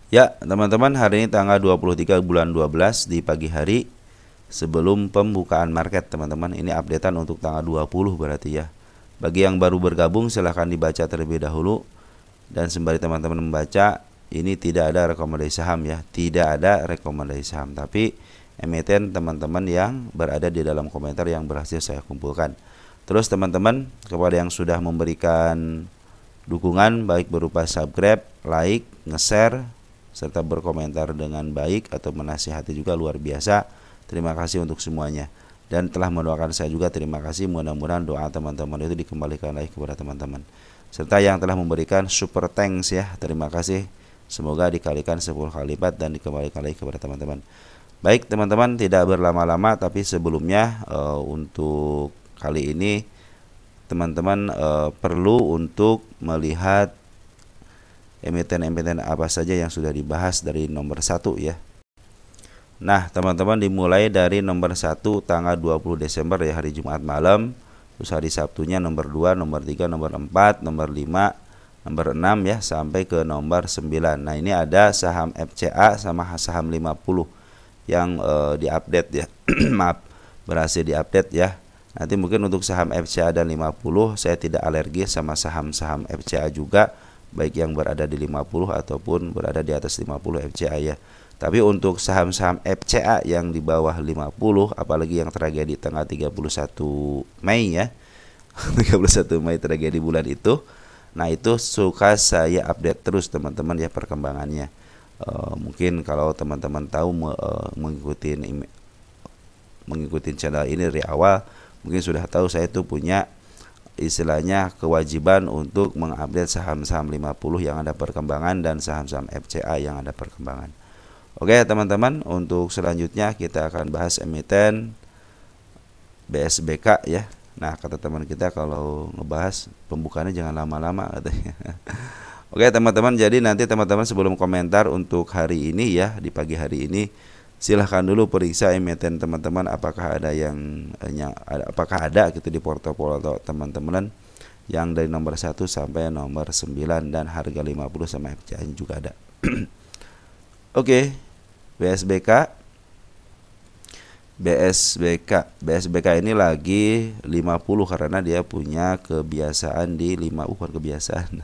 Ya, teman-teman, hari ini tanggal 23 bulan 12 di pagi hari sebelum pembukaan market, teman-teman. Ini updatean untuk tanggal 20 berarti ya. Bagi yang baru bergabung silahkan dibaca terlebih dahulu. Dan sembari teman-teman membaca, ini tidak ada rekomendasi saham ya. Tidak ada rekomendasi saham, tapi emiten teman-teman yang berada di dalam komentar yang berhasil saya kumpulkan. Terus teman-teman, kepada yang sudah memberikan dukungan baik berupa subscribe, like, nge-share, serta berkomentar dengan baik atau menasihati juga luar biasa. Terima kasih untuk semuanya. Dan telah mendoakan saya juga, terima kasih. Mudah-mudahan doa teman-teman itu dikembalikan lagi kepada teman-teman. Serta yang telah memberikan super thanks ya, terima kasih. Semoga dikalikan 10 kali lipat dan dikembalikan lagi kepada teman-teman. Baik teman-teman, tidak berlama-lama, tapi sebelumnya untuk kali ini teman-teman perlu untuk melihat emiten-emiten apa saja yang sudah dibahas dari nomor 1 ya. Nah teman-teman, dimulai dari nomor 1 tanggal 20 Desember ya, hari Jumat malam. Terus hari Sabtunya nomor 2, nomor 3, nomor 4, nomor 5, nomor 6 ya, sampai ke nomor 9. Nah ini ada saham FCA sama saham 50 yang diupdate ya. Maaf, berhasil diupdate ya. Nanti mungkin untuk saham FCA dan 50 saya tidak alergi sama saham-saham FCA juga, baik yang berada di 50 ataupun berada di atas 50 FCA ya. Tapi untuk saham-saham FCA yang di bawah 50, apalagi yang tragedi tanggal 31 Mei ya. 31 Mei tragedi bulan itu. Nah, itu suka saya update terus teman-teman ya perkembangannya. Mungkin kalau teman-teman tahu mengikuti channel ini dari awal, mungkin sudah tahu saya itu punya istilahnya kewajiban untuk mengupdate saham-saham 50 yang ada perkembangan dan saham-saham FCA yang ada perkembangan. Oke teman-teman, untuk selanjutnya kita akan bahas emiten BSBK ya. Nah kata teman kita kalau ngebahas pembukaannya jangan lama-lama katanya. Oke teman-teman, jadi nanti teman-teman sebelum komentar untuk hari ini ya, di pagi hari ini, silahkan dulu periksa emiten teman-teman apakah ada apakah ada gitu di portofolio teman-teman yang dari nomor 1 sampai nomor 9 dan harga 50 sama FCA juga ada. Oke, BSBK ini lagi 50 karena dia punya kebiasaan di 5 bukan kebiasaan.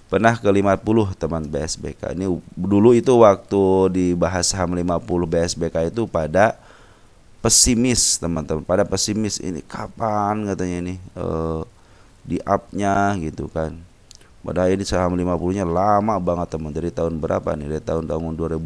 Pernah ke 50 teman BSBK. Ini dulu itu waktu dibahas saham 50 BSBK itu pada pesimis teman-teman, pada pesimis ini kapan katanya ini di up-nya gitu kan. Padahal ini saham 50-nya lama banget teman, dari tahun berapa nih? Dari tahun 2023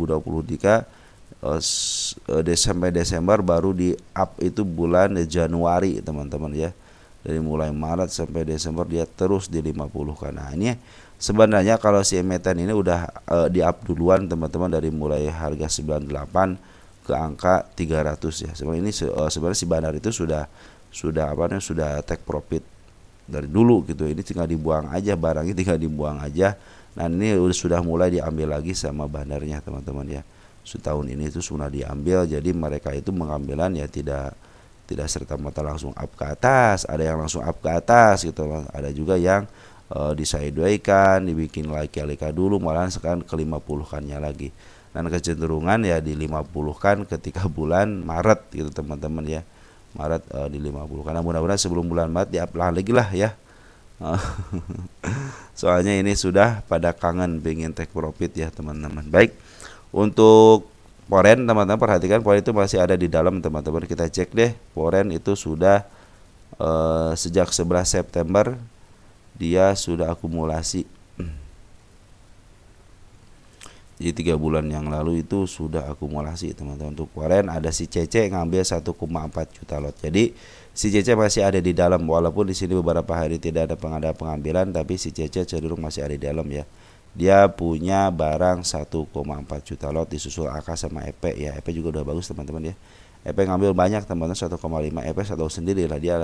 Desember baru di up itu bulan Januari teman-teman ya. Dari mulai Maret sampai Desember dia terus di 50 kan. Nah, ini sebenarnya kalau si emiten ini udah di up duluan teman-teman, dari mulai harga 98 ke angka 300 ya. Sebenarnya ini sebenarnya si Bandar itu sudah sudah take profit dari dulu gitu. Ini tinggal dibuang aja, barangnya tinggal dibuang aja. Nah, ini sudah mulai diambil lagi sama bandarnya teman-teman ya. Setahun ini itu sudah diambil, jadi mereka itu mengambilan ya tidak serta-merta langsung up ke atas. Ada yang langsung up ke atas gitu, ada juga yang disidewaykan, dibikin like-like dulu, malahan sekarang ke 50-kannya lagi. Dan kecenderungan ya di 50-kan ketika bulan Maret gitu teman-teman ya. Maret di 50. Karena mudah-mudahan sebelum bulan Maret di up lagi lah ya. Soalnya ini sudah pada kangen pengen take profit ya teman-teman. Baik, untuk Foren teman-teman perhatikan, Foren itu masih ada di dalam teman-teman. Kita cek deh, Foren itu sudah sejak 11 September dia sudah akumulasi. Jadi 3 bulan yang lalu itu sudah akumulasi teman-teman. Untuk Foren ada si CC ngambil 1,4 juta lot. Jadi si CC masih ada di dalam, walaupun di sini beberapa hari tidak ada pengambilan, tapi si CC cenderung masih ada di dalam ya. Dia punya barang 1,4 juta lot, disusul AK sama EP ya. EP juga udah bagus teman-teman ya. EP ngambil banyak teman-teman, 1,5. EP satu sendiri lah dia.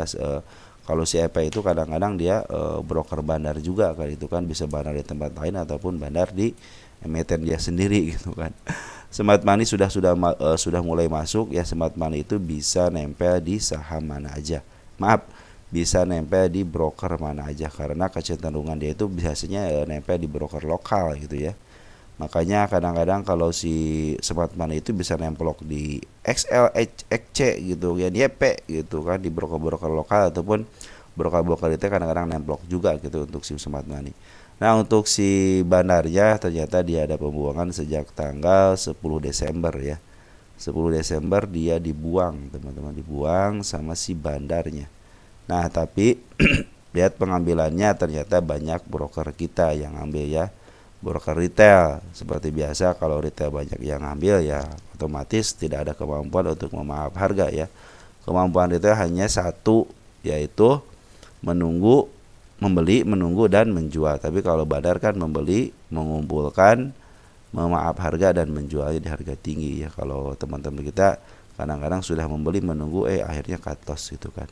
Kalau si EP itu kadang-kadang dia broker bandar juga kan, itu kan bisa bandar di tempat lain ataupun bandar di emiten dia sendiri gitu kan. Smart money sudah mulai masuk ya. Smart money itu bisa nempel di saham mana aja. Maaf, bisa nempel di broker mana aja, karena kecenderungan dia itu biasanya nempel di broker lokal gitu ya. Makanya kadang-kadang kalau si smart money itu bisa nemplok di XL, XC gitu ya, YP gitu kan, di broker-broker lokal ataupun broker-broker itu kadang-kadang nemplok juga gitu untuk si smart money. Nah, untuk si bandarnya ternyata dia ada pembuangan sejak tanggal 10 Desember ya. 10 Desember dia dibuang, teman-teman, dibuang sama si bandarnya. Nah, tapi lihat pengambilannya ternyata banyak broker kita yang ambil ya, broker retail. Seperti biasa kalau retail banyak yang ngambil ya otomatis tidak ada kemampuan untuk memaaf harga ya. Kemampuan retail hanya satu, yaitu menunggu, membeli, menunggu dan menjual. Tapi kalau bandar kan membeli, mengumpulkan, memaaf harga dan menjualnya di harga tinggi ya. Kalau teman-teman kita kadang-kadang sudah membeli, menunggu, akhirnya cut loss gitu kan.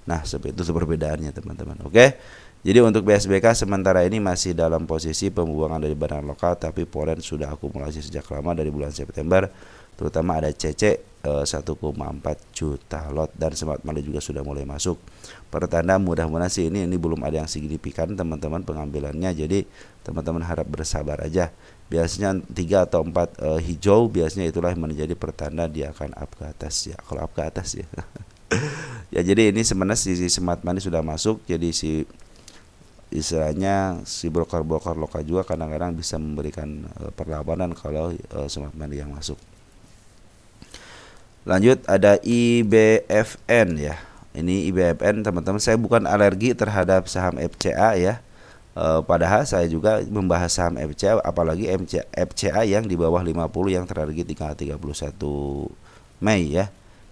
Nah, seperti itu perbedaannya teman-teman. Oke. Jadi untuk BSBK sementara ini masih dalam posisi pembuangan dari barang lokal, tapi foreign sudah akumulasi sejak lama dari bulan September. Terutama ada CC 1,4 juta lot dan smart money juga sudah mulai masuk. Pertanda mudah-mudahan sih ini belum ada yang signifikan teman-teman pengambilannya. Jadi teman-teman harap bersabar aja. Biasanya 3 atau 4 hijau biasanya itulah yang menjadi pertanda dia akan up ke atas ya. Kalau up ke atas ya. Ya, jadi ini sebenarnya si smart money sudah masuk, jadi si istilahnya si broker-broker lokal juga kadang-kadang bisa memberikan perlawanan kalau smart money yang masuk. Lanjut ada IBFN ya. Ini IBFN teman-teman, saya bukan alergi terhadap saham FCA ya. Padahal saya juga membahas saham FCA, apalagi FCA yang di bawah 50 yang terharga tinggal 31 Mei ya.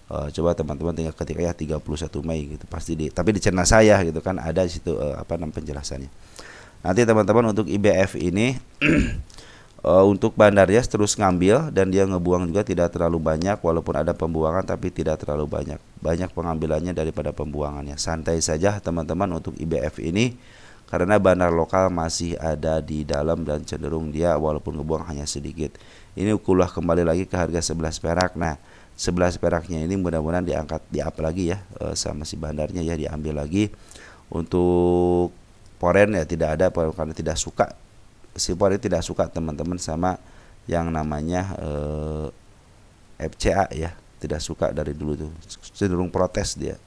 Coba teman-teman tinggal ketik ya 31 Mei gitu, pasti tapi di channel saya gitu kan ada di situ penjelasannya. Nanti teman-teman untuk IBF ini untuk bandarnya terus ngambil dan dia ngebuang juga tidak terlalu banyak, walaupun ada pembuangan tapi tidak terlalu banyak. Banyak pengambilannya daripada pembuangannya. Santai saja teman-teman untuk IBF ini karena bandar lokal masih ada di dalam dan cenderung dia walaupun ngebuang hanya sedikit. Ini kulah kembali lagi ke harga 11 perak. Nah, 11 peraknya ini mudah-mudahan diangkat, di-up lagi ya sama si bandarnya ya, diambil lagi. Untuk foreign ya tidak ada karena tidak suka, si foreign tidak suka teman-teman sama yang namanya FCA ya, tidak suka dari dulu tuh, cenderung protes dia.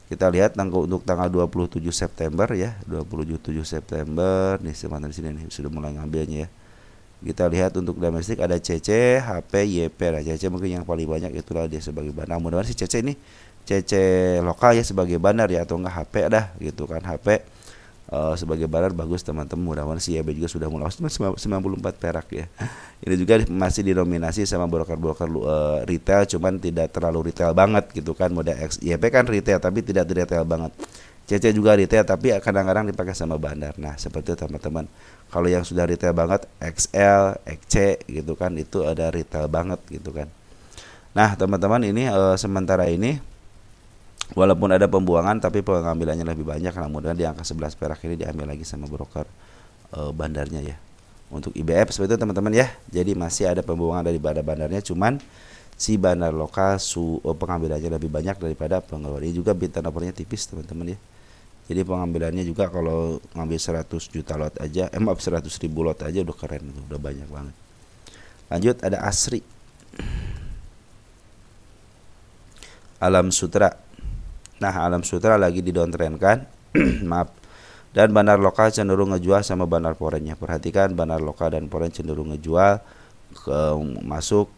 Kita lihat untuk tanggal 27 September ya, 27 September nih teman-teman di sini nih sudah mulai ngambilnya ya. Kita lihat untuk domestik ada CC, HP, YP. Nah, CC mungkin yang paling banyak itulah dia sebagai bandar. Mudah-mudahan si CC ini CC lokal ya sebagai bandar ya, atau enggak HP dah gitu kan. HP sebagai bandar bagus teman-teman. Mudah-mudahan si YB juga sudah mulai 94 perak ya. Ini juga masih didominasi sama broker-broker retail, cuman tidak terlalu retail banget gitu kan. Model X, YP kan retail tapi tidak retail banget. CC juga retail tapi kadang-kadang dipakai sama bandar. Nah, seperti itu teman-teman. Kalau yang sudah retail banget XL, XC gitu kan, itu ada retail banget gitu kan. Nah, teman-teman ini sementara ini walaupun ada pembuangan tapi pengambilannya lebih banyak. Nah, mudah-mudahan di angka 11 perak ini diambil lagi sama broker bandarnya ya. Untuk IBF seperti itu teman-teman ya. Jadi masih ada pembuangan daripada bandarnya, cuman si bandar lokal pengambilannya lebih banyak daripada pengeluaran. Ini juga bid turnovernya tipis teman-teman ya. Jadi pengambilannya juga kalau ngambil 100 juta lot aja, 100 ribu lot aja udah keren, udah banyak banget. Lanjut ada Asri, Alam Sutra. Nah, Alam Sutra lagi di downtrend kan, maaf. Dan bandar lokal cenderung ngejual sama bandar foreignnya. Perhatikan bandar lokal dan foreign cenderung ngejual, masuk,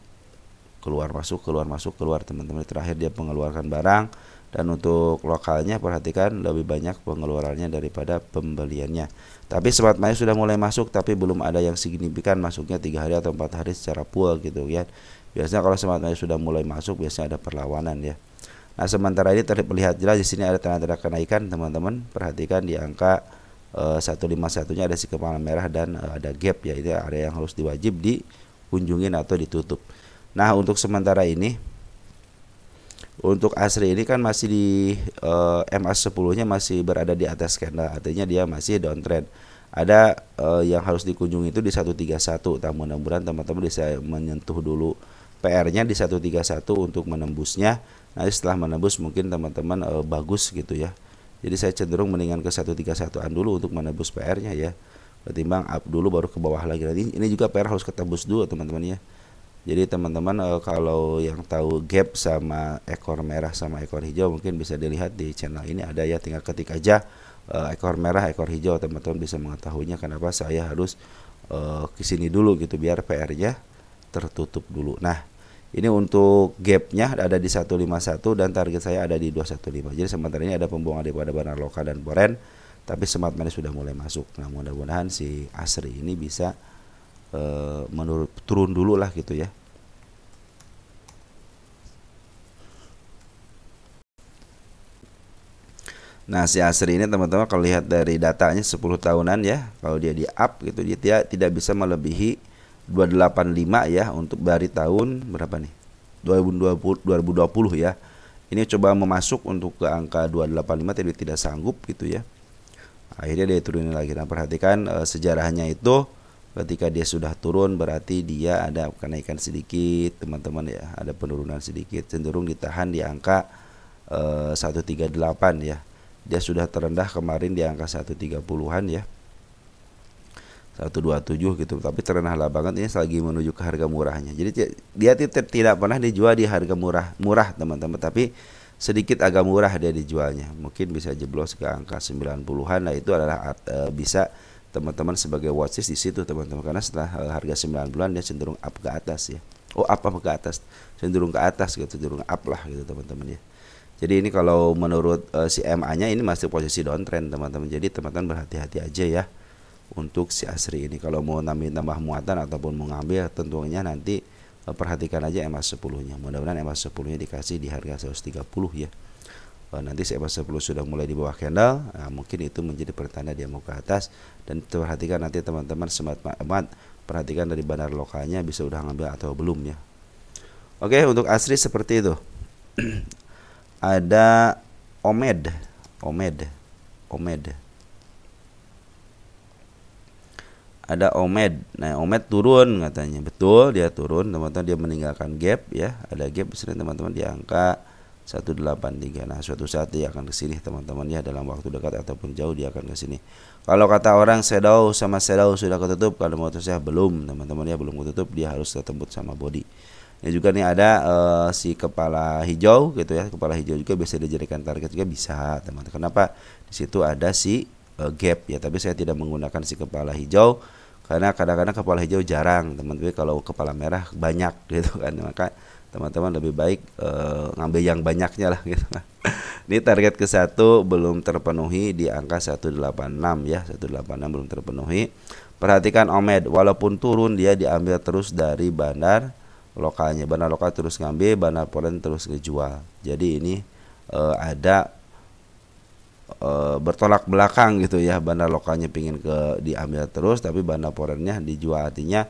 keluar teman-teman. Terakhir dia mengeluarkan barang. Dan untuk lokalnya perhatikan lebih banyak pengeluarannya daripada pembeliannya. Tapi smart money sudah mulai masuk tapi belum ada yang signifikan masuknya 3 hari atau 4 hari secara full gitu ya. Biasanya kalau smart money sudah mulai masuk biasanya ada perlawanan ya. Nah, sementara ini terlihat jelas di sini ada tanda-tanda kenaikan teman-teman. Perhatikan di angka 151-nya ada si kepala merah dan ada gap ya. Ini area yang harus diwajib dikunjungin atau ditutup. Nah, untuk sementara ini untuk Asri ini kan masih di MA10-nya masih berada di atas candle, artinya dia masih downtrend. Ada yang harus dikunjungi itu di 131. Mudah-mudahan teman-teman bisa menyentuh dulu PR-nya di 131 untuk menembusnya. Nanti setelah menembus mungkin teman-teman bagus gitu ya. Jadi saya cenderung mendingan ke 131-an dulu untuk menembus PR-nya ya. ketimbang up dulu baru ke bawah lagi. Nanti ini juga PR harus ketebus dulu teman-teman ya. Jadi teman-teman kalau yang tahu gap sama ekor merah sama ekor hijau mungkin bisa dilihat di channel ini ada ya, tinggal ketik aja ekor merah ekor hijau, teman-teman bisa mengetahuinya kenapa saya harus ke sini dulu gitu biar PR-nya tertutup dulu. Nah, ini untuk gapnya ada di 151 dan target saya ada di 215. Jadi sementara ini ada pembuangan daripada Banar Loka dan Poren, tapi Smart Money sudah mulai masuk. Nah, mudah-mudahan si Asri ini bisa menurut turun dulu lah gitu ya. Nah, si Asri ini teman-teman kalau lihat dari datanya 10 tahunan ya, kalau dia di up gitu dia tidak bisa melebihi 285 ya untuk dari tahun berapa nih? 2020 ya. Ini coba memasuk untuk ke angka 285 tapi tidak sanggup gitu ya. Akhirnya dia turunin lagi. Nah, perhatikan sejarahnya itu ketika dia sudah turun berarti dia ada kenaikan sedikit teman-teman ya, ada penurunan sedikit, cenderung ditahan di angka 138 ya. Dia sudah terendah kemarin di angka 130-an ya, 127 gitu, tapi terendah banget ini lagi menuju ke harga murahnya. Jadi dia tidak pernah dijual di harga murah teman-teman, tapi sedikit agak murah dia dijualnya, mungkin bisa jeblos ke angka 90-an. Nah, itu adalah bisa teman-teman sebagai watchlist di situ teman-teman, karena setelah harga 90-an dia cenderung up ke atas ya. Up ke atas, cenderung ke atas gitu, cenderung up lah gitu teman-teman ya. Jadi ini kalau menurut si MA-nya ini masih posisi downtrend teman-teman. Jadi teman-teman berhati-hati aja ya untuk si Asri ini. Kalau mau tambah muatan ataupun mau ngambil tentunya nanti perhatikan aja EMA 10-nya. Mudah-mudahan EMA 10-nya dikasih di harga 130 ya. Nanti si EMA 10 sudah mulai di bawah candle, nah, mungkin itu menjadi pertanda dia mau ke atas. Dan perhatikan nanti teman-teman smart perhatikan dari Banar Lokalnya bisa udah ngambil atau belum ya. Oke, untuk Asri seperti itu. Ada Omed. Ada Omed. Nah, Omed turun katanya. Betul, dia turun teman-teman, dia meninggalkan gap ya. Ada gap di sini teman-teman di angka 183. Nah, suatu saat dia akan ke sini teman-teman ya, dalam waktu dekat ataupun jauh dia akan ke sini. Kalau kata orang shadow sama shadow sudah ketutup, kalau menurut saya belum teman-teman ya, belum ketutup, dia harus ketemu sama body. Ini juga nih ada si kepala hijau gitu ya. Kepala hijau juga bisa dijadikan target juga bisa teman-teman. Kenapa? Di situ ada si gap ya, tapi saya tidak menggunakan si kepala hijau karena kadang-kadang kepala hijau jarang teman-teman. Kalau kepala merah banyak gitu kan, maka teman-teman lebih baik ngambil yang banyaknya lah gitu. Ini target ke 1 belum terpenuhi di angka 186 ya, 186 belum terpenuhi. Perhatikan Omed, walaupun turun dia diambil terus dari Banar Lokalnya. Banar Lokal terus ngambil, Banar Poren terus ngejual. Jadi ini ada bertolak belakang gitu ya. Banar Lokalnya pingin diambil terus, tapi Banar Porennya dijual. Artinya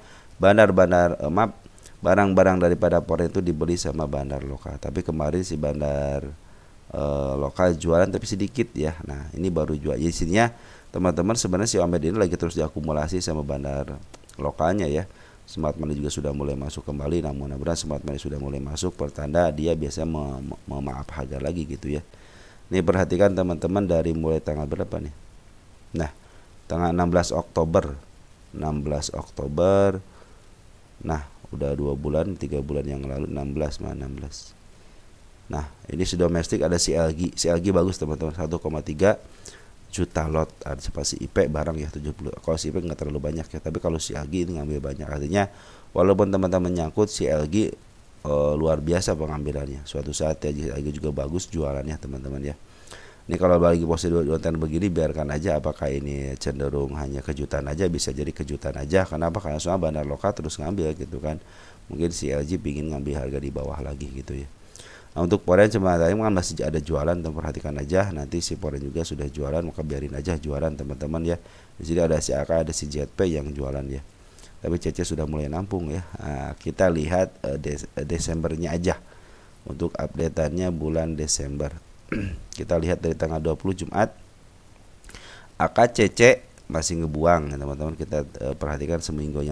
barang-barang daripada Poren itu dibeli sama Banar Lokal. Tapi kemarin si Banar Lokal jualan tapi sedikit ya. Nah, ini baru jual. Jadi sininya teman-teman sebenarnya si Omed ini lagi terus diakumulasi sama Banar Lokalnya ya. Smart Money juga sudah mulai masuk kembali, namun mudah-mudahan Smart Money sudah mulai masuk, pertanda dia biasa memaaf harga lagi gitu ya. Ini perhatikan teman-teman dari mulai tanggal berapa nih? Nah, tanggal 16 Oktober. Nah, udah 2 bulan, 3 bulan yang lalu 16. Nah, ini si domestik ada si LG. Si LG bagus teman-teman, 1,3 juta lot. Ada si IP barang ya 70. Kalau si IP nggak terlalu banyak ya, tapi kalau si LG ini ngambil banyak. Artinya walaupun teman-teman nyangkut si LG luar biasa pengambilannya. Suatu saat ya LG juga bagus jualannya teman-teman ya. Ini kalau lagi posisi downtrend begini biarkan aja, apakah ini cenderung hanya kejutan aja, bisa jadi kejutan aja. Kenapa? Karena semua Banar Lokal terus ngambil gitu kan. Mungkin si LG pingin ngambil harga di bawah lagi gitu ya. Nah, untuk Poren cuma tadi kan masih ada jualan, teman perhatikan aja. Nanti si Poren juga sudah jualan, maka biarin aja jualan teman-teman ya. Di sini ada si AK, ada si JP yang jualan ya. Tapi CC sudah mulai nampung ya. Nah, kita lihat Desembernya aja. Untuk updateannya bulan Desember. Kita lihat dari tanggal 20 Jumat. AK CC masih ngebuang ya, teman-teman. Kita perhatikan seminggu.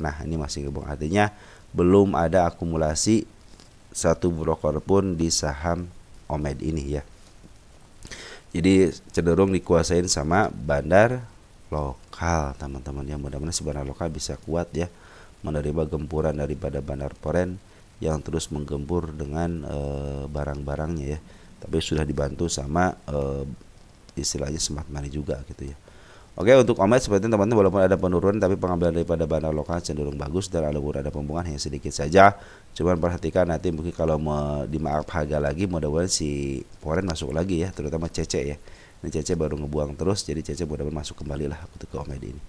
Nah, ini masih ngebuang. Artinya belum ada akumulasi satu broker pun di saham Omed ini ya. Jadi cenderung dikuasain sama Banar lokal teman-teman ya. Mudah-mudahan si bandar lokal bisa kuat ya menerima gempuran daripada bandar foreign yang terus menggempur dengan barang-barangnya ya. Tapi sudah dibantu sama istilahnya smart money juga gitu ya. Oke, untuk omset seperti itu teman-teman, walaupun ada penurunan tapi pengambilan daripada bandar lokal cenderung bagus dan ada pembuangan hanya sedikit saja. Cuman perhatikan nanti mungkin kalau mau dimaaf harga lagi, mudah-mudahan si foreign masuk lagi ya, terutama CC ya. Ini CC baru ngebuang terus, jadi CC mudah-mudahan masuk kembali lah untuk ke omset ini.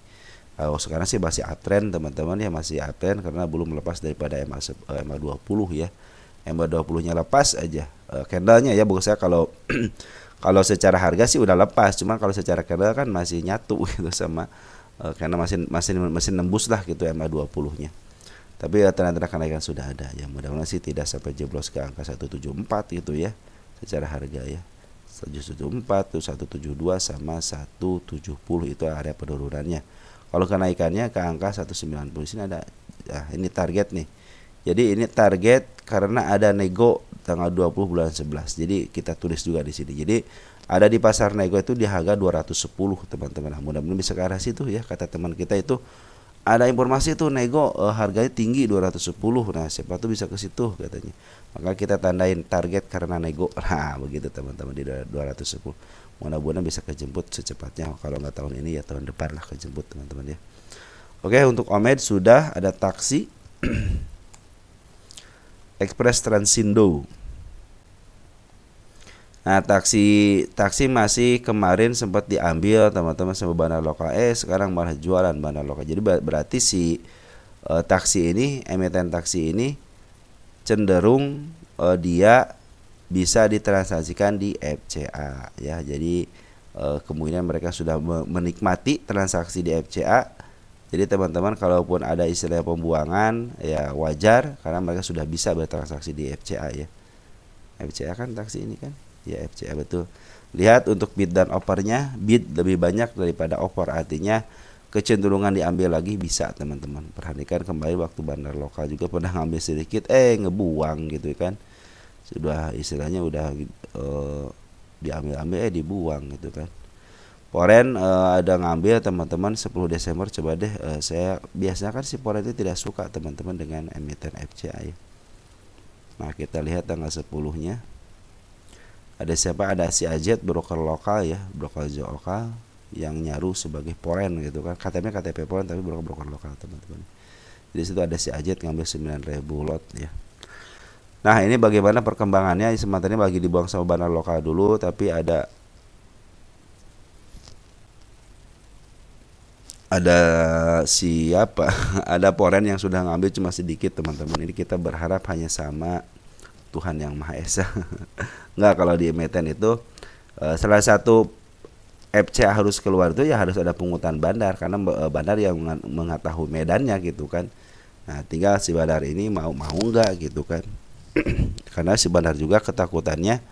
Sekarang sih masih uptrend teman-teman ya, masih uptrend karena belum melepas daripada MA20 ya. MA20 nya lepas aja candlenya ya, bagus saya kalau kalau secara harga sih udah lepas, cuman kalau secara candle kan masih nyatu gitu sama karena masih nembus lah gitu MA20 nya. Tapi tanda-tanda kenaikan sudah ada ya, mudah-mudahan sih tidak sampai jeblos ke angka 174 gitu ya secara harga ya. 174 tuh 172 sama 170 itu area penurunannya. Kalau kenaikannya ke angka 190 sini ada ini target nih. Jadi ini target karena ada nego tanggal 20 bulan 11. Jadi kita tulis juga di sini. Jadi ada di pasar nego itu di harga 210 teman-teman. Nah, mudah-mudahan bisa ke arah situ ya, kata teman kita itu ada informasi tuh nego harganya tinggi 210. Nah, siapa tuh bisa ke situ katanya. Maka kita tandain target karena nego. Nah, begitu teman-teman di 210. Mudah-mudahan bisa kejemput secepatnya. Kalau nggak tahun ini ya tahun depan lah kejemput teman-teman ya. Oke, untuk Omed sudah ada taksi Express Transindo. Nah, taksi masih kemarin sempat diambil teman-teman sama bandar lokal. Sekarang malah jualan bandar lokal. Jadi berarti si taksi ini, emiten taksi ini cenderung dia bisa ditransaksikan di FCA ya. Jadi kemungkinan mereka sudah menikmati transaksi di FCA. Jadi teman-teman kalaupun ada istilah pembuangan ya wajar karena mereka sudah bisa bertransaksi di FCA ya. FCA kan taksi ini kan? Ya FCA betul. Lihat untuk bid dan offernya, bid lebih banyak daripada offer, artinya kecenderungan diambil lagi bisa teman-teman. Perhatikan kembali waktu bandar lokal juga pernah ngambil sedikit ngebuang gitu kan. Sudah istilahnya udah diambil dibuang gitu kan. Foreign ada ngambil teman-teman 10 Desember coba deh saya biasanya kan si foreign itu tidak suka teman-teman dengan emiten FCA ya. Nah, kita lihat tanggal 10-nya. Ada siapa? Ada si AZ broker lokal ya, broker lokal yang nyaru sebagai foreign gitu kan. KTP foreign tapi broker lokal teman-teman. Di situ ada si AZ ngambil 9.000 lot ya. Nah, ini bagaimana perkembangannya? Sementara ini bagi dibuang sama bandar lokal dulu, tapi ada siapa? Ada foreign yang sudah ngambil cuma sedikit teman-teman. Ini kita berharap hanya sama Tuhan yang Maha Esa. Enggak, kalau di emiten itu salah satu FCA harus keluar itu ya harus ada pungutan bandar karena bandar yang mengetahui medannya gitu kan. Nah, tinggal si bandar ini mau enggak gitu kan. Karena si bandar juga ketakutannya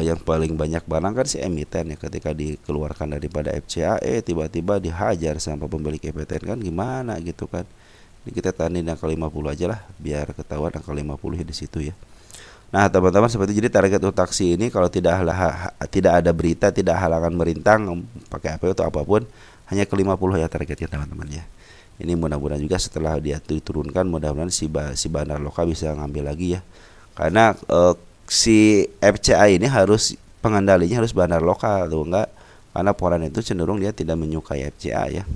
yang paling banyak barang kan si emiten ya, ketika dikeluarkan daripada FCA tiba-tiba dihajar sama pemilik emiten kan gimana gitu kan. Ini kita tanding angka 50 aja lah biar ketahuan angka 50 ya di situ ya. Nah, teman-teman seperti jadi target untuk taksi ini kalau tidak ada berita, tidak halangan merintang pakai apa itu apapun, hanya ke 50 ya targetnya teman-teman ya. Ini mudah-mudahan juga setelah dia diturunkan mudah-mudahan si bandar lokal bisa ngambil lagi ya. Karena si FCA ini harus pengendalinya harus bandar lokal tuh enggak, karena foreign itu cenderung dia tidak menyukai FCA ya.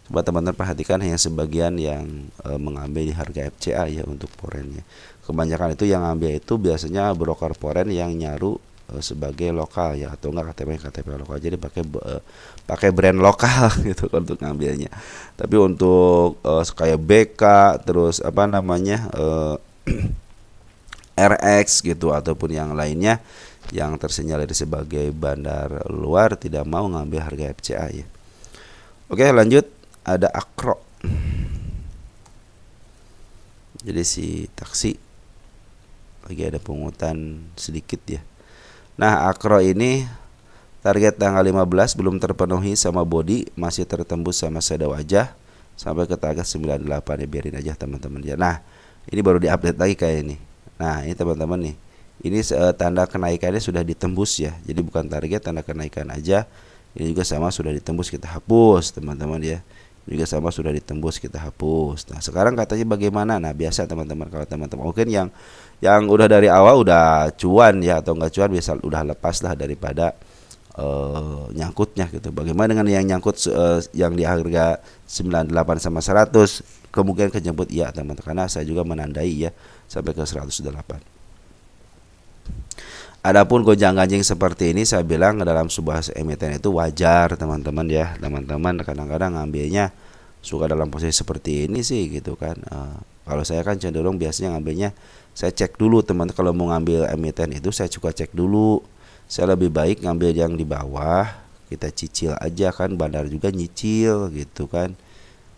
Coba teman-teman perhatikan hanya sebagian yang mengambil di harga FCA ya untuk foreignnya. Kebanyakan itu yang ngambil itu biasanya broker foreign yang nyaru sebagai lokal ya, atau enggak KTP lokal. Jadi pakai brand lokal gitu untuk ngambilnya. Tapi untuk kayak BK terus apa namanya RX gitu ataupun yang lainnya yang tersinyalir sebagai bandar luar tidak mau ngambil harga FCA ya. Oke, lanjut ada Akro. Jadi si taksi lagi ada pungutan sedikit ya. Nah, Akro ini target tanggal 15 belum terpenuhi sama body, masih tertembus sama shadow wajah sampai ke target 98 ya, biarin aja teman-teman ya. Nah, ini baru diupdate lagi kayak ini. Nah, ini teman-teman nih. Ini tanda kenaikannya sudah ditembus ya. Jadi bukan target, tanda kenaikan aja. Ini juga sama sudah ditembus, kita hapus teman-teman ya. Juga sama sudah ditembus, kita hapus. Nah sekarang katanya bagaimana? Nah biasa teman-teman, kalau teman-teman mungkin yang udah dari awal udah cuan ya, atau enggak cuan biasa udah lepas lah daripada nyangkutnya gitu. Bagaimana dengan yang nyangkut yang di harga 98 sama 100? Kemungkinan kejemput iya teman-teman, karena saya juga menandai ya sampai ke 108. Adapun gonjang-ganjing seperti ini saya bilang dalam sebuah emiten itu wajar teman-teman ya. Teman-teman kadang-kadang ngambilnya suka dalam posisi seperti ini sih gitu kan. Kalau saya kan cenderung biasanya ngambilnya saya cek dulu teman. Kalau mau ngambil emiten itu saya suka cek dulu. Saya lebih baik ngambil yang di bawah, kita cicil aja kan, bandar juga nyicil gitu kan.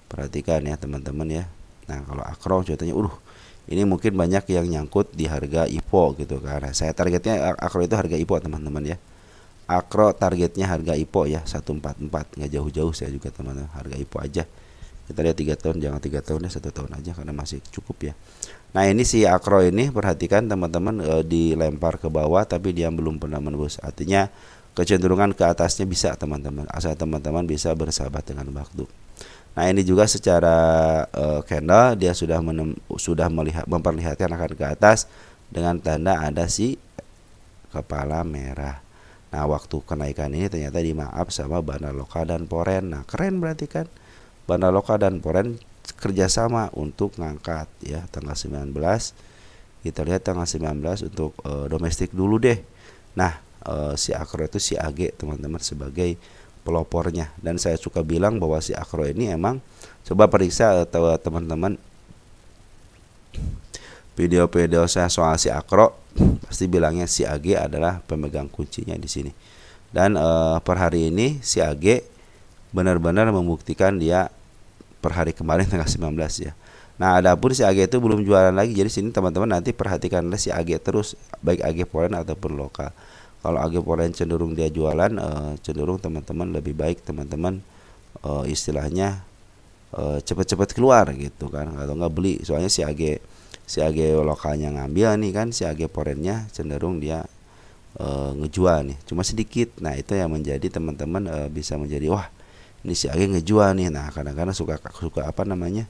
Perhatikan ya teman-teman ya. Nah kalau Akro contohnya ini mungkin banyak yang nyangkut di harga IPO gitu kan. Nah, saya targetnya Akro itu harga IPO teman-teman ya. Akro targetnya harga IPO ya 144, nggak jauh-jauh saya juga teman-teman, harga IPO aja. Kita lihat 3 tahun, jangan 3 tahun ya, 1 tahun aja karena masih cukup ya. Nah ini si Akro ini perhatikan teman-teman, dilempar ke bawah tapi dia belum pernah menembus. Artinya kecenderungan ke atasnya bisa teman-teman, asal teman-teman bisa bersahabat dengan waktu. Nah ini juga secara candle dia sudah memperlihatkan akan ke atas dengan tanda ada si kepala merah. Nah waktu kenaikan ini ternyata dimaaf sama Bandar Lokal dan Poren. Nah keren berarti kan, Bandar Lokal dan Poren kerjasama untuk ngangkat ya tanggal 19. Kita lihat tanggal 19 untuk domestik dulu deh. Nah si Akro itu si AG teman-teman sebagai pelopornya, dan saya suka bilang bahwa si Akro ini emang, coba periksa teman-teman video-video saya soal si Akro, pasti bilangnya si AG adalah pemegang kuncinya di sini. Dan per hari ini si AG benar-benar membuktikan dia per hari kemarin tanggal 19 ya. Nah adapun si AG itu belum jualan lagi, jadi sini teman-teman nanti perhatikanlah si AG terus, baik AG Poren ataupun lokal. Kalau AG Poren cenderung dia jualan, cenderung teman-teman lebih baik teman-teman istilahnya cepat-cepat keluar gitu kan, atau enggak beli. Soalnya si AG lokalnya ngambil nih kan, si AG Porennya cenderung dia ngejual nih, cuma sedikit. Nah itu yang menjadi teman-teman bisa menjadi wah ini si AG ngejual nih. Nah kadang-kadang suka apa namanya,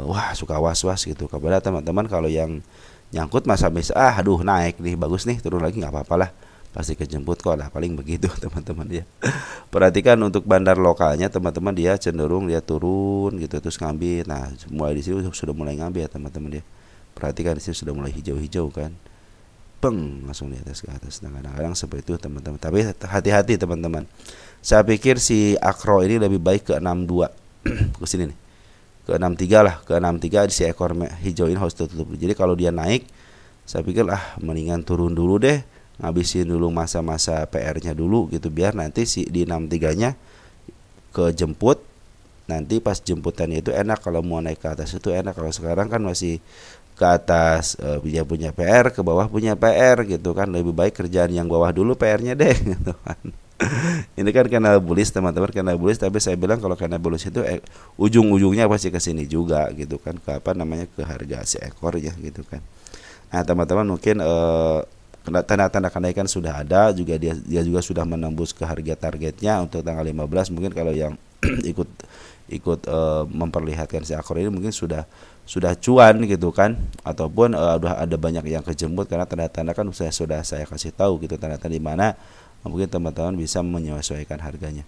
wah suka was-was gitu kepada teman-teman. Kalau yang nyangkut masa aduh naik nih bagus nih, turun lagi nggak apa-apalah, pasti kejemput kok lah, paling begitu teman-teman ya. Perhatikan untuk bandar lokalnya teman-teman, dia cenderung dia turun gitu terus ngambil. Nah mulai di sini sudah mulai ngambil ya teman-teman ya. Perhatikan di sini sudah mulai hijau-hijau kan, peng langsung di atas ke atas. Nah kadang-kadang seperti itu teman-teman, tapi hati-hati teman-teman. Saya pikir si Akro ini lebih baik ke 62 ke sini nih, ke 63 lah, ke 63 di si ekor hijau ini harus tutup. Jadi kalau dia naik, saya pikir mendingan turun dulu deh, ngabisin dulu masa-masa PR-nya dulu gitu, biar nanti si di 63-nya kejemput. Nanti pas jemputannya itu enak, kalau mau naik ke atas itu enak. Kalau sekarang kan masih ke atas dia punya PR, ke bawah punya PR gitu kan. Lebih baik kerjaan yang bawah dulu PR-nya deh gitu kan. Ini kan candle bullish teman-teman, candle bullish, tapi saya bilang kalau candle bullish itu ujung-ujungnya pasti ke sini juga gitu kan, ke apa namanya, ke harga si ekor ya gitu kan. Nah teman-teman mungkin tanda-tanda kenaikan sudah ada juga, dia juga sudah menembus ke harga targetnya untuk tanggal 15. Mungkin kalau yang ikut memperlihatkan si akor ini mungkin sudah cuan gitu kan, ataupun udah ada banyak yang kejemput, karena tanda-tanda kan sudah saya kasih tahu gitu, tanda-tanda di mana mungkin teman-teman bisa menyesuaikan harganya.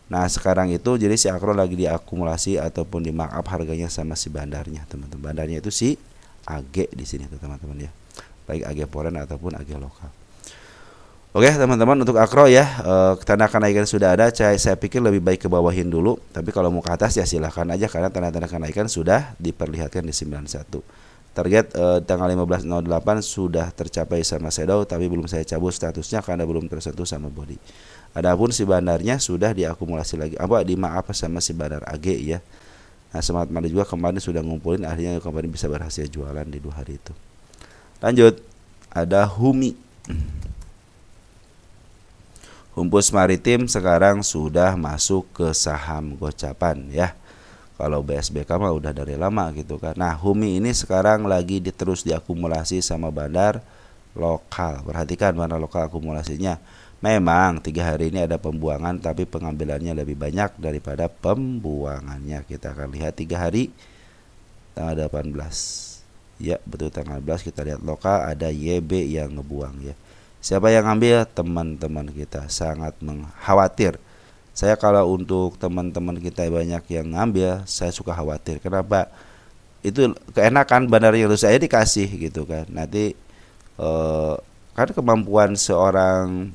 Nah sekarang itu jadi si Akro lagi diakumulasi ataupun di markup harganya sama si bandarnya teman-teman. Bandarnya itu si AG di sini tuh teman-teman ya, baik AG Poren ataupun AG lokal. Oke teman-teman, untuk Akro ya tanda kenaikan sudah ada. Saya pikir lebih baik ke bawahin dulu, tapi kalau mau ke atas ya silahkan aja, karena tanda-tanda kenaikan sudah diperlihatkan di 91. Target tanggal 15.08 sudah tercapai sama shadow, tapi belum saya cabut statusnya karena belum tersentuh sama body. Adapun si bandarnya sudah diakumulasi lagi, dimaaf sama si bandar AG ya. Nah Smart Money juga kemarin sudah ngumpulin, akhirnya kemarin bisa berhasil jualan di 2 hari itu. Lanjut, ada Humi. Humpus Maritim sekarang sudah masuk ke saham gocapan ya. Kalau BSBK mah udah dari lama gitu kan. Nah Humi ini sekarang lagi terus diakumulasi sama bandar lokal. Perhatikan bandar lokal akumulasinya Memang 3 hari ini ada pembuangan, tapi pengambilannya lebih banyak daripada pembuangannya. Kita akan lihat 3 hari tanggal 18. Ya betul, tanggal 18 kita lihat lokal ada YB yang ngebuang ya. Siapa yang ngambil? Teman-teman kita. Sangat mengkhawatir. Saya kalau untuk teman-teman kita banyak yang ngambil, saya suka khawatir. Kenapa? Itu keenakan bandarnya saya dikasih gitu kan. Nanti kan kemampuan seorang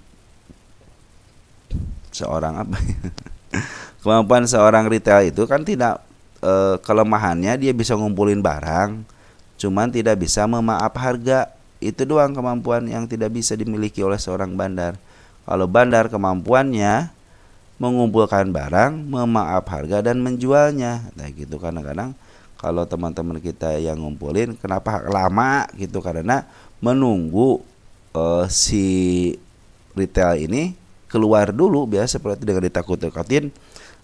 apa kemampuan seorang retail itu kan tidak kelemahannya dia bisa ngumpulin barang, cuman tidak bisa memaaf harga. Itu doang kemampuan yang tidak bisa dimiliki oleh seorang bandar. Kalau bandar kemampuannya mengumpulkan barang, memaaf harga dan menjualnya. Nah gitu, kadang-kadang kalau teman-teman kita yang ngumpulin kenapa lama gitu, karena menunggu si retail ini keluar dulu. Biasa seperti dengan ditakut-takutin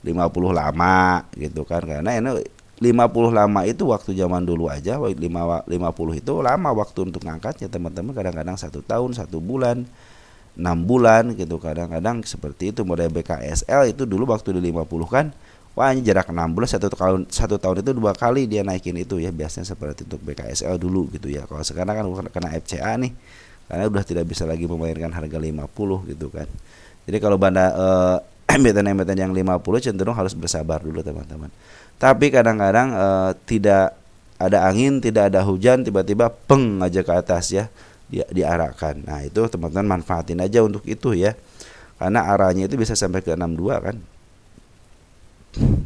50 lama gitu kan, karena ini 50 lama itu waktu zaman dulu aja. 50 itu lama waktu untuk ngangkatnya teman-teman. Kadang-kadang 1 tahun, 1 bulan, 6 bulan gitu. Kadang-kadang seperti itu. Model BKSL itu dulu waktu di 50 kan, wah ini jarak 6 bulan, 1 tahun itu 2 kali dia naikin itu ya. Biasanya seperti untuk BKSL dulu gitu ya. Kalau sekarang kan kena FCA nih, karena udah tidak bisa lagi memainkan harga 50 gitu kan. Jadi kalau bandar emiten-emiten yang 50 cenderung harus bersabar dulu teman-teman. Tapi kadang-kadang tidak ada angin, tidak ada hujan, tiba-tiba peng aja ke atas ya, diarahkan. Nah itu teman-teman manfaatin aja untuk itu ya, karena arahnya itu bisa sampai ke 62 kan.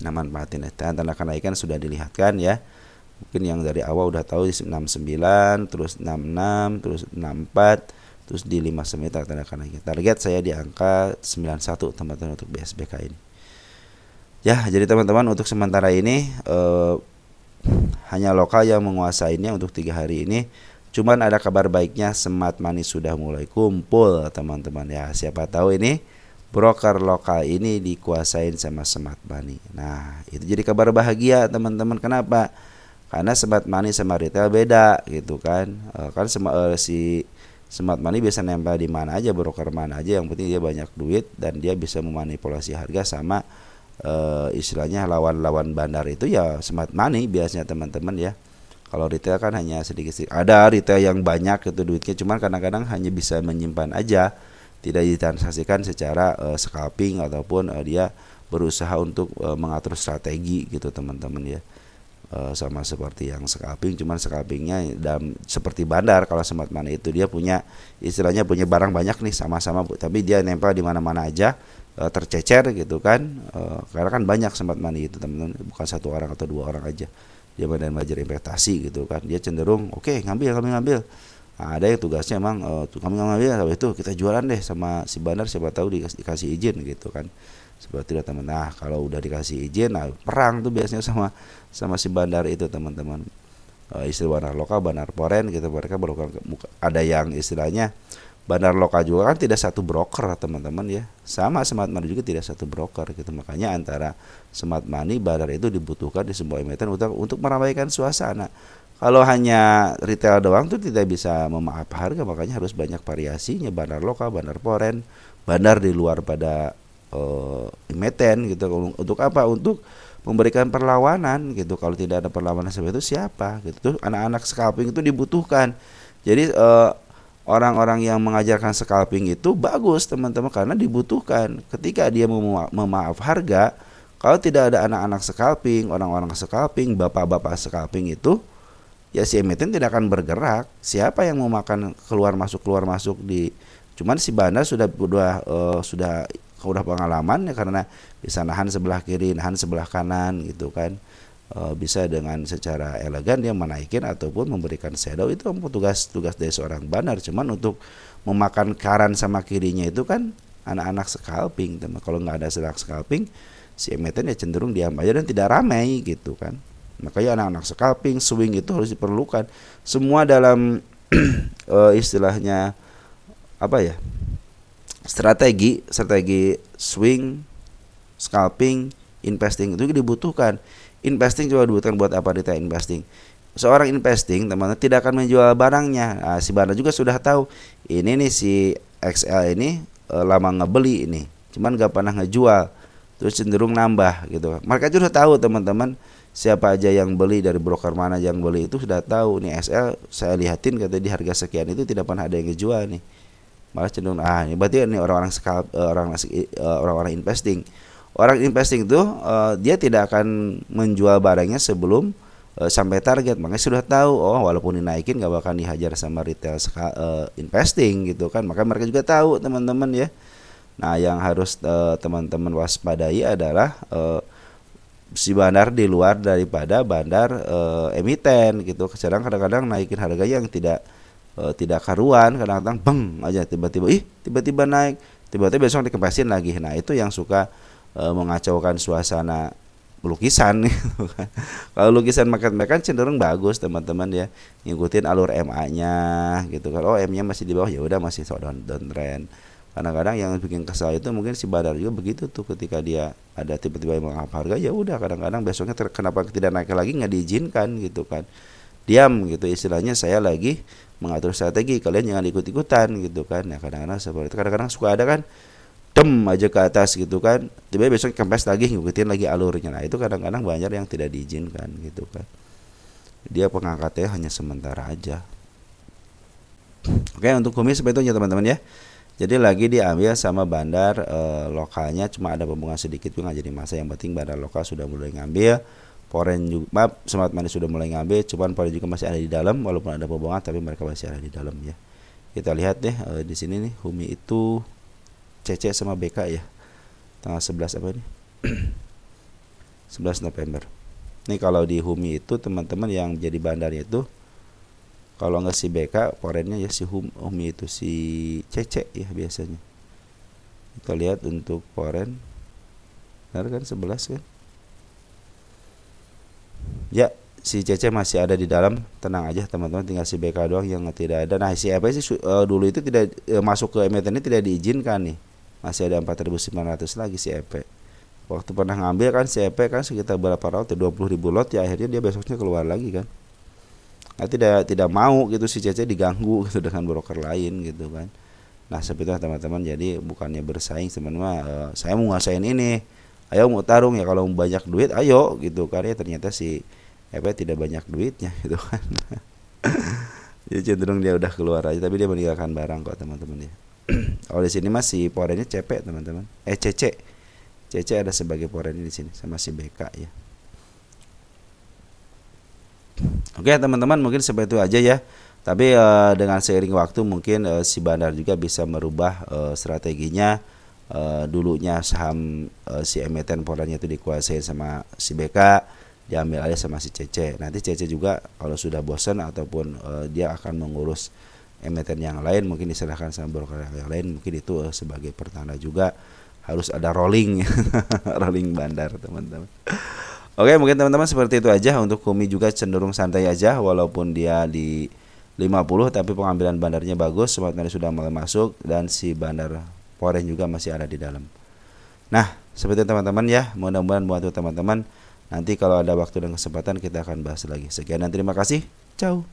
Nah manfaatin ya. Tanda kenaikan sudah dilihatkan ya. Mungkin yang dari awal udah tahu di 69, terus 66, terus 64, terus di 59 tanda kenaikan. Target saya di angka 91 teman-teman untuk BSBK ini. Ya, jadi teman-teman untuk sementara ini hanya lokal yang menguasainya untuk 3 hari ini. Cuman ada kabar baiknya, Smart Money sudah mulai kumpul teman-teman ya. Siapa tahu ini broker lokal ini dikuasain sama Smart Money. Nah, itu jadi kabar bahagia teman-teman. Kenapa? Karena Smart Money sama retail beda gitu kan. Si Smart Money bisa nempel di mana aja, broker mana aja, yang penting dia banyak duit dan dia bisa memanipulasi harga sama istilahnya lawan-lawan bandar itu ya Smart Money biasanya teman-teman ya. Kalau retail kan hanya sedikit-sedikit. Ada retail yang banyak itu duitnya, cuman kadang-kadang hanya bisa menyimpan aja, tidak ditransaksikan secara scalping ataupun dia berusaha untuk mengatur strategi gitu teman-teman ya. Sama seperti yang scalping, cuman scalpingnya dalam seperti bandar. Kalau Smart Money itu dia punya istilahnya punya barang banyak nih sama-sama, tapi dia nempel di mana-mana aja, tercecer gitu kan. Karena kan banyak Smart Money itu teman-teman, bukan 1 orang atau 2 orang aja. Dia belajar investasi gitu kan. Dia cenderung oke, kami ngambil. Nah, ada yang tugasnya emang kami ngambil, habis itu kita jualan deh sama si bandar, siapa tahu dikasih izin gitu kan. Seperti itu teman. Nah kalau udah dikasih izin, nah perang tuh biasanya sama si bandar itu teman-teman. Istilah bandar lokal, bandar foreign gitu. Mereka ada yang istilahnya bandar lokal juga kan tidak satu broker teman-teman ya. Sama Smart Money juga tidak satu broker gitu. Makanya antara Smart Money, bandar itu dibutuhkan di sebuah emiten untuk meramaikan suasana. Kalau hanya retail doang tuh tidak bisa memaaf harga, makanya harus banyak variasinya. Bandar lokal, bandar foreign, bandar di luar pada emiten gitu. Untuk apa? Untuk memberikan perlawanan gitu. Kalau tidak ada perlawanan seperti itu siapa gitu. Tuh anak-anak scalping itu dibutuhkan. Jadi orang-orang yang mengajarkan scalping itu bagus teman-teman, karena dibutuhkan. Ketika dia memaaf harga, kalau tidak ada anak-anak scalping, orang-orang scalping, bapak-bapak scalping itu, ya si emiten tidak akan bergerak. Siapa yang mau makan keluar masuk di, cuman si bandar sudah pengalaman ya, karena bisa nahan sebelah kiri, nahan sebelah kanan gitu kan. Bisa dengan secara elegan dia menaikin ataupun memberikan shadow. Itu tugas dari seorang bandar. Cuman untuk memakan kanan sama kirinya itu kan anak-anak scalping teman. Kalau nggak ada scalping, si emiten ya cenderung diam aja dan tidak ramai gitu kan. Makanya anak-anak scalping, swing itu harus diperlukan. Semua dalam istilahnya apa ya, strategi swing, scalping, investing itu dibutuhkan. Investing juga dibutuhkan buat apa? Retail investing. Seorang investing teman-teman tidak akan menjual barangnya. Nah, si bandar juga sudah tahu ini nih si XL ini lama ngebeli ini, cuman gak pernah ngejual, terus cenderung nambah gitu. Mereka juga tahu teman-teman, siapa aja yang beli, dari broker mana yang beli itu sudah tahu nih. SL saya lihatin kata di harga sekian itu tidak pernah ada yang ngejual nih, malah cenderung ini berarti ini orang-orang investing. Orang investing tuh dia tidak akan menjual barangnya sebelum sampai target, makanya sudah tahu walaupun dinaikin gak bakal dihajar sama retail investing gitu kan. Maka mereka juga tahu teman-teman ya. Nah yang harus teman-teman waspadai adalah si bandar di luar daripada bandar emiten gitu. Kadang-kadang naikin harganya yang tidak karuan, kadang-kadang beng aja tiba-tiba naik, tiba-tiba besok dikepasin lagi. Nah itu yang suka mengacaukan suasana lukisan gitu kan. Kalau lukisan market maker kan cenderung bagus teman-teman ya, ngikutin alur MA-nya gitu kan. M-nya masih di bawah, ya udah masih downtrend. Kadang-kadang yang bikin kesal itu mungkin si bandar juga begitu tuh, ketika dia ada tiba-tiba yang mengangkat harga, ya udah kadang-kadang besoknya kenapa tidak naik lagi, nggak diizinkan gitu kan. Diam gitu istilahnya, saya lagi mengatur strategi, kalian jangan ikut-ikutan gitu kan. Nah kadang-kadang seperti itu, kadang-kadang suka ada kan dem aja ke atas gitu kan, tiba-tiba besok kempes lagi ngikutin lagi alurnya. Nah itu kadang-kadang banyak yang tidak diizinkan gitu kan, dia pengangkatnya hanya sementara aja. Oke, untuk kumis seperti itu ya teman-teman ya. Jadi lagi diambil sama bandar lokalnya, cuma ada pembungan sedikit juga nggak jadi masa. Yang penting bandar lokal sudah mulai ngambil, Foreign juga, Smart Money sudah mulai ngambil, cuman Foreign juga masih ada di dalam, walaupun ada pembungan tapi mereka masih ada di dalam ya. Kita lihat deh di sini nih, Humi itu CC sama BK ya, tanggal 11 apa ini 11 November. Nih kalau di Humi itu teman-teman yang jadi bandarnya itu, kalau nggak si BK, foreignnya ya si Humi itu si CC ya biasanya. Kita lihat untuk foreign, benar kan 11 kan ya, si CC masih ada di dalam, tenang aja teman-teman, tinggal si BK doang yang tidak ada. Nah si EP sih dulu itu tidak masuk ke emiten ini tidak diizinkan nih, masih ada 4.900 lagi si EP. Waktu pernah ngambil kan si EP kan sekitar berapa lot ya, 20.000 lot ya, akhirnya dia besoknya keluar lagi kan. Nah tidak mau gitu si CC diganggu gitu dengan broker lain gitu kan. Nah seperti itu teman-teman, jadi bukannya bersaing sebenarnya, saya mau ngasain ini, ayo mau tarung ya, kalau banyak duit ayo gitu kan ya. Ternyata si EP tidak banyak duitnya gitu kan. Jadi cenderung dia udah keluar aja, tapi dia meninggalkan barang kok teman-teman ya. Kalau di sini masih porennya CP teman-teman, CC ada sebagai porennya di sini sama si BK ya. Oke teman-teman, mungkin seperti itu aja ya. Tapi dengan seiring waktu mungkin si bandar juga bisa merubah strateginya. Dulunya saham si emiten porennya itu dikuasai sama si BK, diambil alih sama si CC. Nanti CC juga kalau sudah bosan ataupun dia akan mengurus emiten yang lain, mungkin diserahkan sama broker yang lain. Mungkin itu sebagai pertanda juga harus ada rolling rolling bandar teman-teman. Oke, mungkin teman-teman seperti itu aja. Untuk Humi juga cenderung santai aja, walaupun dia di 50 tapi pengambilan bandarnya bagus, Smart Money sudah mulai masuk, dan si bandar Foreign juga masih ada di dalam. Nah seperti itu teman-teman ya, mudah-mudahan membantu teman-teman. Nanti kalau ada waktu dan kesempatan kita akan bahas lagi. Sekian dan terima kasih, ciao.